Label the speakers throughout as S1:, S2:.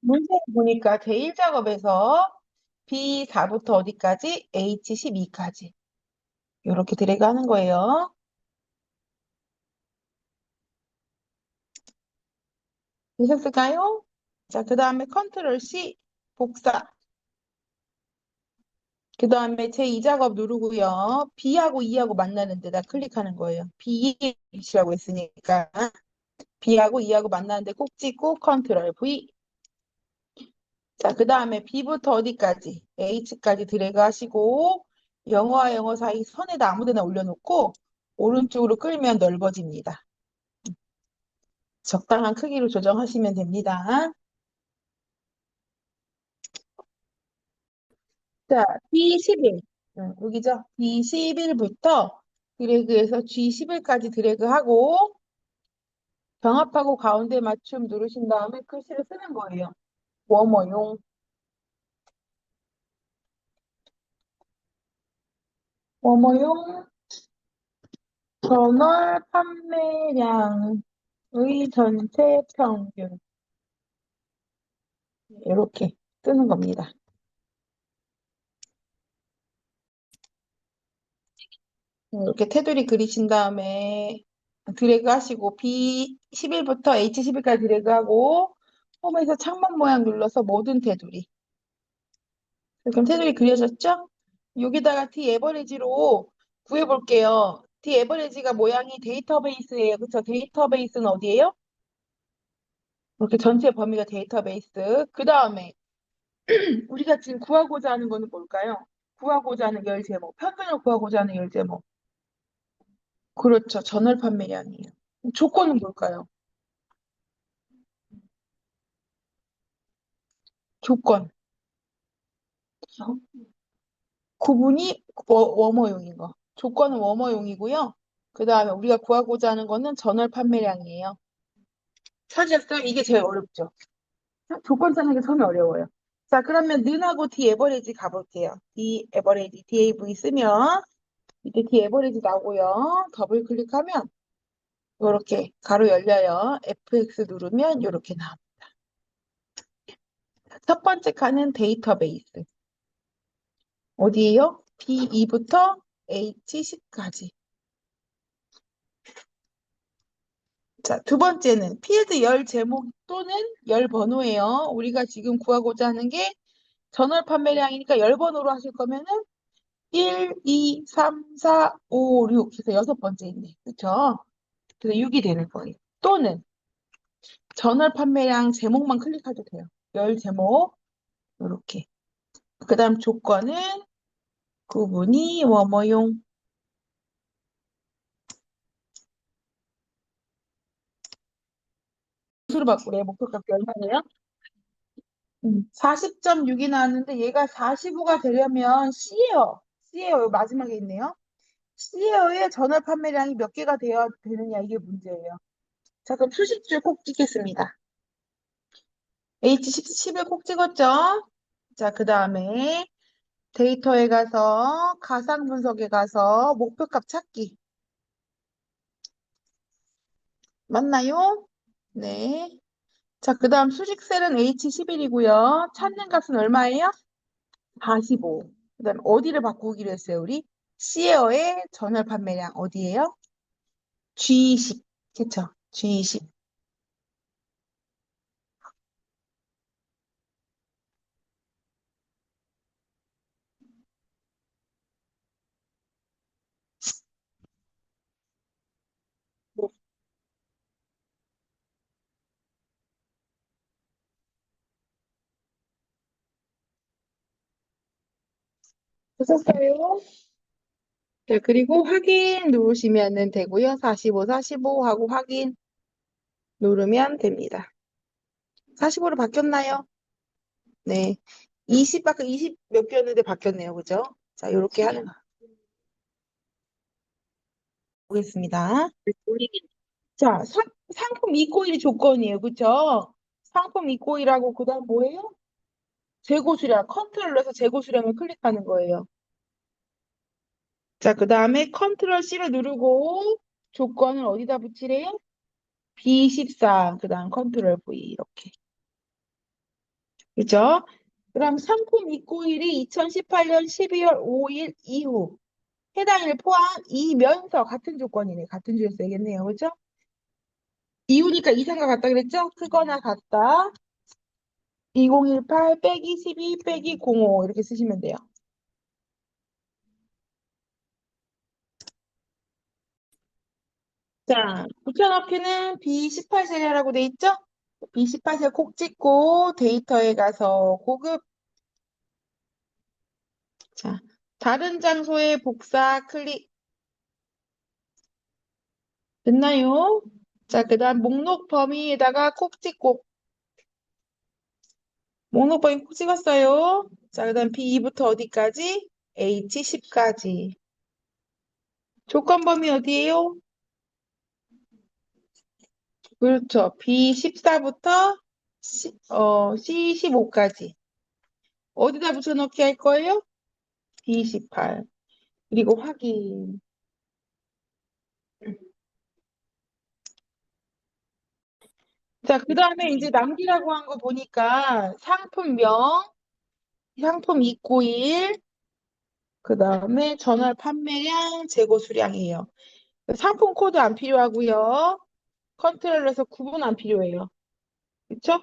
S1: 문제 보니까 제1작업에서 B4부터 어디까지? H12까지. 이렇게 드래그 하는 거예요. 되셨을까요? 자, 그 다음에 컨트롤 C, 복사. 그 다음에 제2작업 누르고요. B하고 E하고 만나는 데다 클릭하는 거예요. B이라고 했으니까. B하고 E하고 만나는데 꼭 찍고 컨트롤 V. 자, 그 다음에 B부터 어디까지? H까지 드래그 하시고 영어와 영어 사이 선에다 아무 데나 올려놓고 오른쪽으로 끌면 넓어집니다. 적당한 크기로 조정하시면 됩니다. 자, B11. 여기죠? B11부터 드래그해서 G11까지 드래그하고 병합하고 가운데 맞춤 누르신 다음에 글씨를 쓰는 거예요. 뭐뭐용, 뭐뭐용, 전월 판매량의 전체 평균. 이렇게 뜨는 겁니다. 이렇게 테두리 그리신 다음에 드래그 하시고 B11부터 H11까지 드래그하고 홈에서 창문 모양 눌러서 모든 테두리. 그럼 테두리 그려졌죠? 여기다가 D 에버리지로 구해볼게요. D 에버리지가 모양이 데이터베이스예요. 그쵸? 데이터베이스는 어디예요? 이렇게 전체 범위가 데이터베이스. 그 다음에 우리가 지금 구하고자 하는 거는 뭘까요? 구하고자 하는 열 제목. 평균을 구하고자 하는 열 제목. 그렇죠. 전월 판매량이에요. 조건은 뭘까요? 조건. 구분이 워머용인 거. 조건은 워머용이고요. 그 다음에 우리가 구하고자 하는 거는 전월 판매량이에요. 찾으셨어요? 이게 제일 어렵죠. 조건 짜는 게 처음에 어려워요. 자, 그러면 는하고 D 에버리지 가볼게요. D 에버리지, DAV 쓰면 이때 D 에버리지 나오고요. 더블 클릭하면 이렇게 가로 열려요. FX 누르면 이렇게 나옵니다. 첫 번째 칸은 데이터베이스. 어디에요? B2부터 H10까지. 자, 두 번째는 필드 열 제목 또는 열 번호예요. 우리가 지금 구하고자 하는 게 전월 판매량이니까 열 번호로 하실 거면은 1, 2, 3, 4, 5, 6 해서 여섯 번째 있네. 그쵸? 그래서 6이 되는 거예요. 또는 전월 판매량 제목만 클릭해도 돼요. 열 제목 이렇게. 그 다음 조건은 구분이 뭐뭐용 수로 바꾸래요. 목표값이 얼마예요? 40.6이 나왔는데 얘가 45가 되려면 C예요. C예요. 여기 마지막에 있네요. C예요의 전월 판매량이 몇 개가 되어야 되느냐 이게 문제예요. 자, 그럼 수식줄 꼭 찍겠습니다. H10을 꼭 찍었죠? 자, 그 다음에 데이터에 가서 가상 분석에 가서 목표값 찾기. 맞나요? 네. 자, 그 다음 수식셀은 H11이고요. 찾는 값은 얼마예요? 45. 그 다음에 어디를 바꾸기로 했어요, 우리? C웨어의 전월 판매량 어디예요? G10. 그쵸? G10. 보셨어요? 자, 그리고 확인 누르시면 되고요. 45, 45 하고 확인 누르면 됩니다. 45로 바뀌었나요? 네. 20, 아까 20 몇 개였는데 바뀌었네요. 그죠? 자, 이렇게 하는 거 보겠습니다. 자, 상품 이코일이 조건이에요. 그죠? 상품 이코일하고 그 다음 뭐예요? 재고 수량. 컨트롤러서 재고 수량을 클릭하는 거예요. 자, 그 다음에 컨트롤 C를 누르고 조건을 어디다 붙이래요? B14, 그 다음 컨트롤 V 이렇게. 그죠? 그럼 상품 입고일이 2018년 12월 5일 이후 해당일 포함이면서 같은 조건이네. 같은 주에 써야겠네요. 그죠? 이유니까 이상과 같다 그랬죠? 크거나 같다. 2018 빼기 12 빼기 05 이렇게 쓰시면 돼요. 자, 붙여넣기는 B18세대라고 돼 있죠? B18세 콕 찍고 데이터에 가서 고급. 자, 다른 장소에 복사 클릭. 됐나요? 자, 그 다음 목록 범위에다가 콕 찍고 목록 범위 콕 찍었어요. 자, 그 다음 B2부터 어디까지? H10까지. 조건 범위 어디예요? 그렇죠. B14부터 C15까지. 어디다 붙여넣기 할 거예요? B18. 그리고 확인. 자, 그 다음에 이제 남기라고 한 거 보니까 상품명, 상품 입고일, 그 다음에 전월 판매량, 재고 수량이에요. 상품 코드 안 필요하고요. 컨트롤에서 구분 안 필요해요. 그쵸?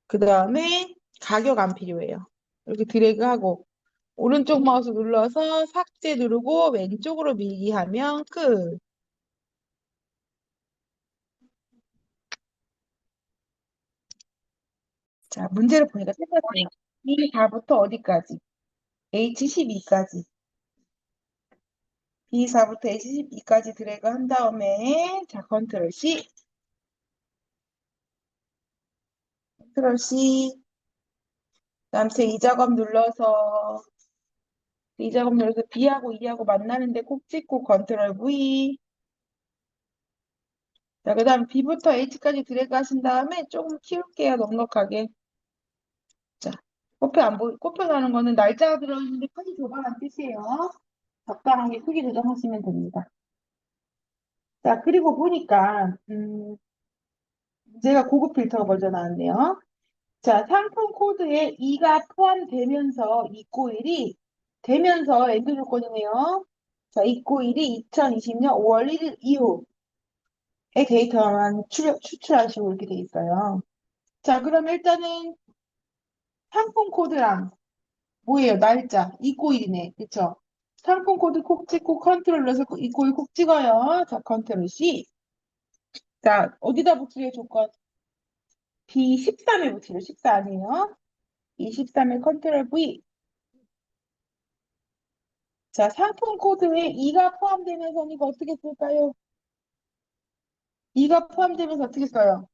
S1: 그 다음에 가격 안 필요해요. 이렇게 드래그하고 오른쪽 마우스 눌러서 삭제 누르고 왼쪽으로 밀기 하면 끝. 자, 문제를 보니까 똑같아요. B4부터 어디까지? H12까지. B4부터 H12까지 드래그 한 다음에 자, 컨트롤 C, 컨트롤 C. 그다음 제2 작업 눌러서 이 작업 눌러서 B하고 E하고 만나는데 꼭 찍고 컨트롤 V. 자, 그다음 B부터 H까지 드래그 하신 다음에 조금 키울게요. 넉넉하게. 자, 꼽혀 나는 거는 날짜가 들어있는데 크기 조절한 뜻이에요. 적당하게 크기 조정하시면 됩니다. 자, 그리고 보니까 문제가 고급 필터가 먼저 나왔네요. 자, 상품 코드에 2가 포함되면서 입고일이 되면서 엔드 조건이네요. 자, 입고일이 2020년 5월 1일 이후의 데이터만 추출하시고 이렇게 돼 있어요. 자, 그럼 일단은 상품 코드랑 뭐예요? 날짜, 입고일이네. 그쵸? 상품 코드 콕 찍고 컨트롤 눌러서 입고일 콕 찍어요. 자, 컨트롤 C. 자, 어디다 붙이게 조건? B13에 붙이려 14 아니에요? 23에 컨트롤 V. 자, 상품 코드에 2가 포함되면서 이거 어떻게 쓸까요? 2가 포함되면서 어떻게 써요?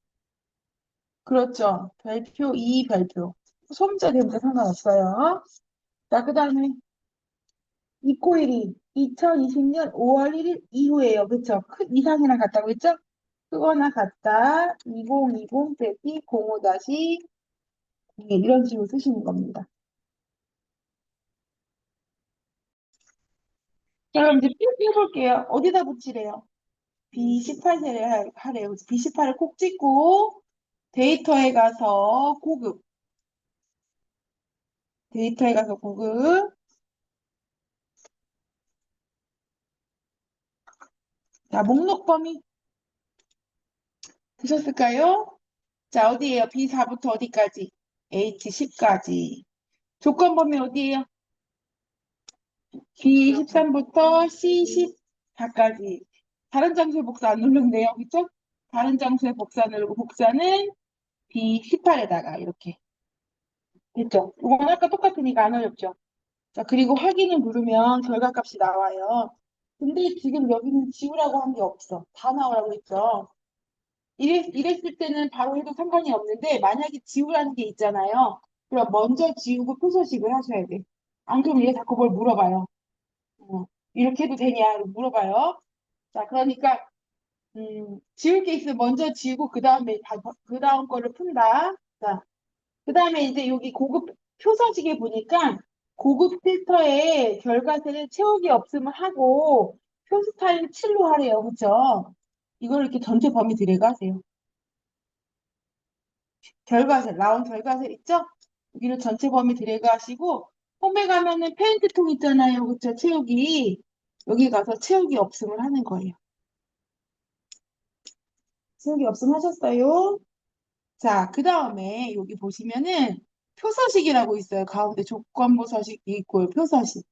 S1: 그렇죠. 별표 2 별표. 소문자 대문자 상관없어요. 자, 그 다음에 입고일이 2020년 5월 1일 이후에요. 그쵸? 큰 이상이랑 같다고 했죠? 크거나 같다. 2020 빼기 05 다시 01 이런 식으로 쓰시는 겁니다. 자, 그럼 이제 쭉 해볼게요. 어디다 붙이래요? B18세를 하래요. B18을 콕 찍고 데이터에 가서 고급, 데이터에 가서 고급. 자, 목록 범위 되셨을까요? 자, 어디에요? B4부터 어디까지? H10까지. 조건 범위 어디에요? B13부터 C14까지. 다른 장소에 복사 안 누른대요. 그쵸? 다른 장소에 복사 누르고 복사는 B18에다가 이렇게. 됐죠? 이건 아까 똑같으니까 안 어렵죠? 자, 그리고 확인을 누르면 결과값이 나와요. 근데 지금 여기는 지우라고 한 게 없어. 다 나오라고 했죠. 이랬을 때는 바로 해도 상관이 없는데, 만약에 지우라는 게 있잖아요. 그럼 먼저 지우고 표서식을 하셔야 돼. 안 그러면 얘가 자꾸 뭘 물어봐요. 이렇게 해도 되냐? 물어봐요. 자, 그러니까, 지울 게 있으면 먼저 지우고, 그 다음 거를 푼다. 자, 그 다음에 이제 여기 고급 표서식에 보니까 고급 필터에 결과세를 채우기 없음을 하고 표 스타일 7로 하래요. 그쵸? 이걸 이렇게 전체 범위 드래그 하세요. 결과셀, 나온 결과셀 있죠? 여기를 전체 범위 드래그 하시고, 홈에 가면은 페인트통 있잖아요. 그쵸? 채우기. 여기 가서 채우기 없음을 하는 거예요. 채우기 없음 하셨어요? 자, 그 다음에 여기 보시면은 표서식이라고 있어요. 가운데 조건부 서식이 있고요. 표서식.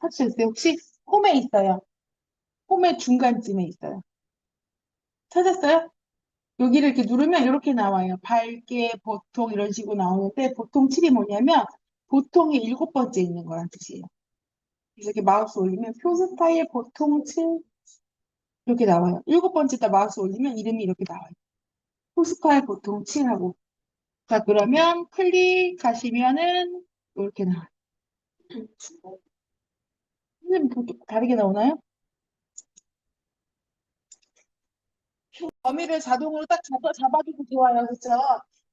S1: 찾으셨어요? 혹시 홈에 있어요? 홈의 중간쯤에 있어요. 찾았어요? 여기를 이렇게 누르면 이렇게 나와요. 밝게, 보통 이런 식으로 나오는데 보통 칠이 뭐냐면 보통이 7번째 있는 거란 뜻이에요. 그래서 이렇게 마우스 올리면 표 스타일 보통 칠 이렇게 나와요. 7번째다 마우스 올리면 이름이 이렇게 나와요. 표 스타일 보통 칠하고. 자, 그러면 클릭하시면은 이렇게 나와요. 선생님 다르게 나오나요? 범위를 자동으로 딱 잡아주고 좋아요. 그쵸?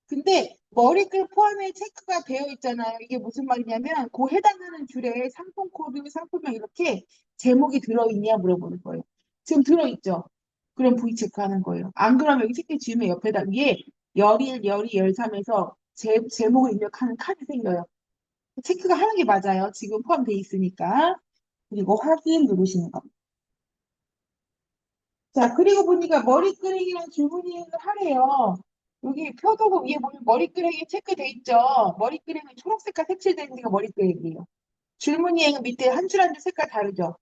S1: 근데 머리글 포함에 체크가 되어 있잖아요. 이게 무슨 말이냐면 그 해당하는 줄에 상품 코드, 상품명 이렇게 제목이 들어있냐 물어보는 거예요. 지금 들어있죠? 그럼 V 체크하는 거예요. 안 그러면 여기 체크 지우면 옆에다 위에 열일, 열이, 열삼에서 제목을 입력하는 칸이 생겨요. 체크가 하는 게 맞아요. 지금 포함되어 있으니까. 그리고 확인 누르시는 겁니다. 자, 그리고 보니까 머리끄레기랑 줄무늬를 하래요. 여기 표도고 위에 보면 머리끄레기 체크돼 있죠? 머리끄레기는 초록색깔 색칠되어 있는 게 머리끄레기예요. 줄무늬행은 밑에 한 줄 한 줄 색깔 다르죠?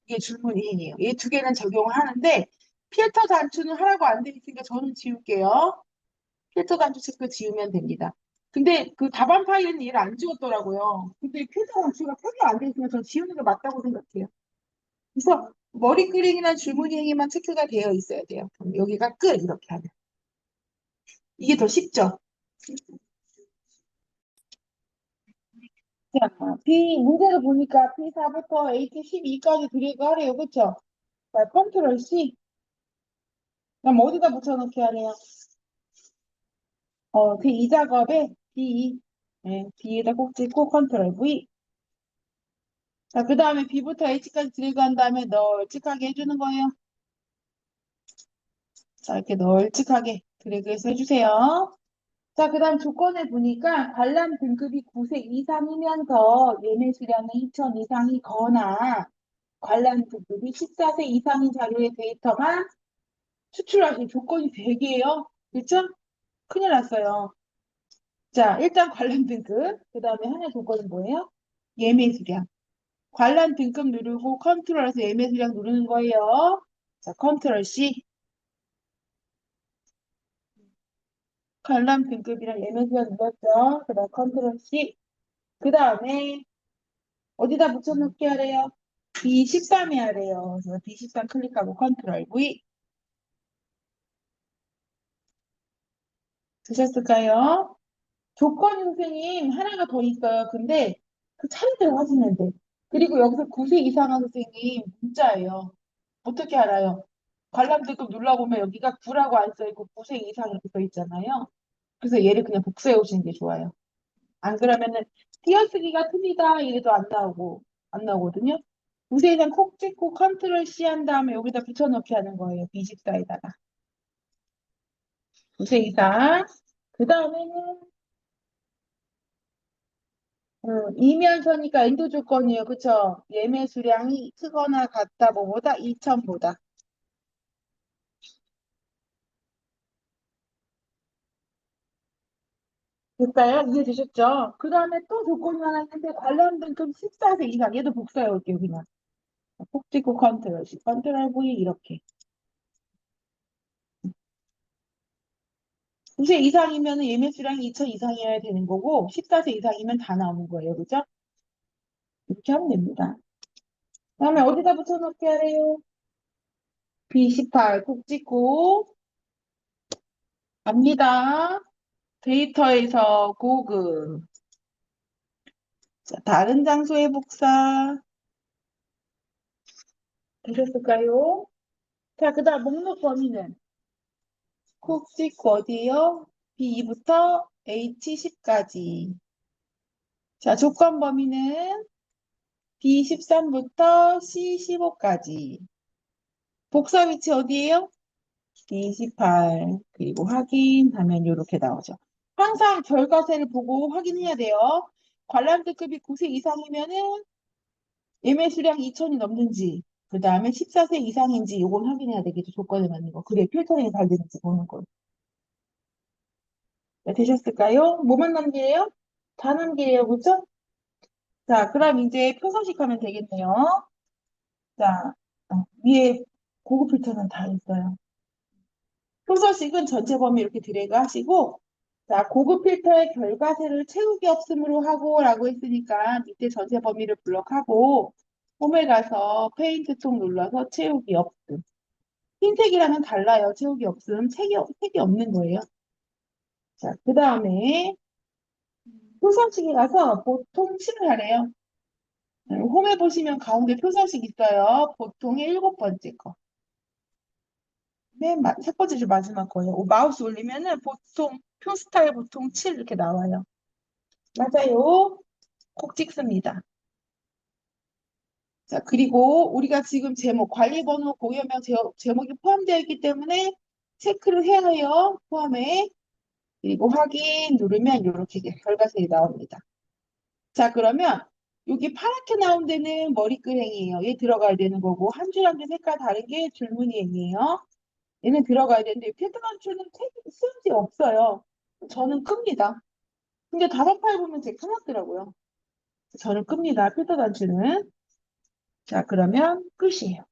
S1: 이게 줄무늬행이에요. 이 두 개는 적용을 하는데 필터 단추는 하라고 안 돼 있으니까 저는 지울게요. 필터 단추 체크 지우면 됩니다. 근데 그 답안 파일은 얘를 안 지웠더라고요. 근데 필터 단추가 표기가 안 돼 있으면 저는 지우는 게 맞다고 생각해요. 그래서 머리끄댕이나 줄무늬행이만 체크가 되어 있어야 돼요. 그럼 여기가 끝 이렇게 하면. 이게 더 쉽죠? 자, 문제를 보니까 P4부터 H12까지 드래그 하래요. 그쵸? 자, 컨트롤 C. 그럼 어디다 붙여넣기 하래요? 이 작업에 D. 네, D에다 꼭 찍고 컨트롤 V. 자, 그 다음에 B부터 H까지 드래그 한 다음에 널찍하게 해주는 거예요. 자, 이렇게 널찍하게 드래그해서 해주세요. 자, 그 다음 조건을 보니까 관람 등급이 9세 이상이면서 예매 수량은 2천 이상이거나 관람 등급이 14세 이상인 자료의 데이터만 추출하실 조건이 100이에요. 그렇죠? 큰일 났어요. 자, 일단 관람 등급. 그 다음에 하나 조건은 뭐예요? 예매 수량. 관람 등급 누르고 컨트롤해서 예매 수량 누르는 거예요. 자, 컨트롤 C. 관람 등급이랑 예매 수량 눌렀죠. 그 다음 컨트롤 C. 그 다음에 어디다 붙여넣기 하래요? B13이 하래요. 그래서 B13 클릭하고 컨트롤 V. 되셨을까요? 조건이 선생님 하나가 더 있어요. 근데 그 차례대로 하시면 돼. 그리고 여기서 9세 이상한 선생님 문자예요. 어떻게 알아요? 관람 등급 눌러보면 여기가 9라고 안 써있고 9세 이상 이렇게 써 있잖아요. 그래서 얘를 그냥 복사해 오시는 게 좋아요. 안 그러면은 띄어쓰기가 틀리다 이래도 안 나오거든요. 9세 이상 콕 찍고 컨트롤 C 한 다음에 여기다 붙여넣기 하는 거예요. B14에다가. 9세 이상. 그 다음에는 이면서니까 인도 조건이에요. 그쵸? 예매 수량이 크거나 같다 뭐보다 2천보다. 됐어요? 이해되셨죠? 그 다음에 또 조건이 하나 있는데 관련 등급 14세 이상. 얘도 복사해 올게요. 그냥. 콕 찍고 컨트롤 C, 컨트롤 V 이렇게. 9세 이상이면 예매 수량이 2천 이상이어야 되는 거고 14세 이상이면 다 나오는 거예요. 그죠? 이렇게 하면 됩니다. 그다음에 어디다 붙여넣기 하래요? B18 콕 찍고 갑니다. 데이터에서 고급. 자, 다른 장소의 복사 되셨을까요? 자, 그 다음 목록 범위는 콕 찍고 어디에요? B2부터 H10까지. 자, 조건 범위는 B13부터 C15까지. 복사 위치 어디에요? B18. 그리고 확인하면 이렇게 나오죠. 항상 결과세를 보고 확인해야 돼요. 관람객급이 9세 이상이면은 예매 수량 2천이 넘는지, 그 다음에 14세 이상인지 이걸 확인해야 되겠죠. 조건에 맞는 거. 그래, 필터링이 잘 되는지 보는 거. 네, 되셨을까요? 뭐만 남기래요? 다 남기래요, 그죠? 자, 그럼 이제 표서식 하면 되겠네요. 자, 위에 고급 필터는 다 있어요. 표서식은 전체 범위 이렇게 드래그 하시고, 자, 고급 필터의 결과세를 채우기 없음으로 하고라고 했으니까 밑에 전체 범위를 블럭하고, 홈에 가서 페인트 톡 눌러서 채우기 없음. 흰색이랑은 달라요. 채우기 없음. 색이 없는 거예요. 자, 그 다음에 표서식에 가서 보통 칠을 하래요. 홈에 보시면 가운데 표서식 있어요. 보통의 7번째 거. 첫 번째 줄 마지막 거예요. 마우스 올리면은 보통, 표 스타일 보통 7 이렇게 나와요. 맞아요. 콕 찍습니다. 자, 그리고 우리가 지금 제목, 관리번호 고유명 제목이 포함되어 있기 때문에 체크를 해야 해요. 포함에. 그리고 확인 누르면 이렇게 결과색이 나옵니다. 자, 그러면 여기 파랗게 나온 데는 머리끄댕이에요. 얘 들어가야 되는 거고, 한 줄 한 줄 색깔 다른 게 줄무늬행이에요. 얘는 들어가야 되는데, 필터단추는 쓰지 없어요. 저는 끕니다. 근데 다른 파일 보면 제 켜놨더라고요. 저는 끕니다. 필터단추는. 자, 그러면 끝이에요.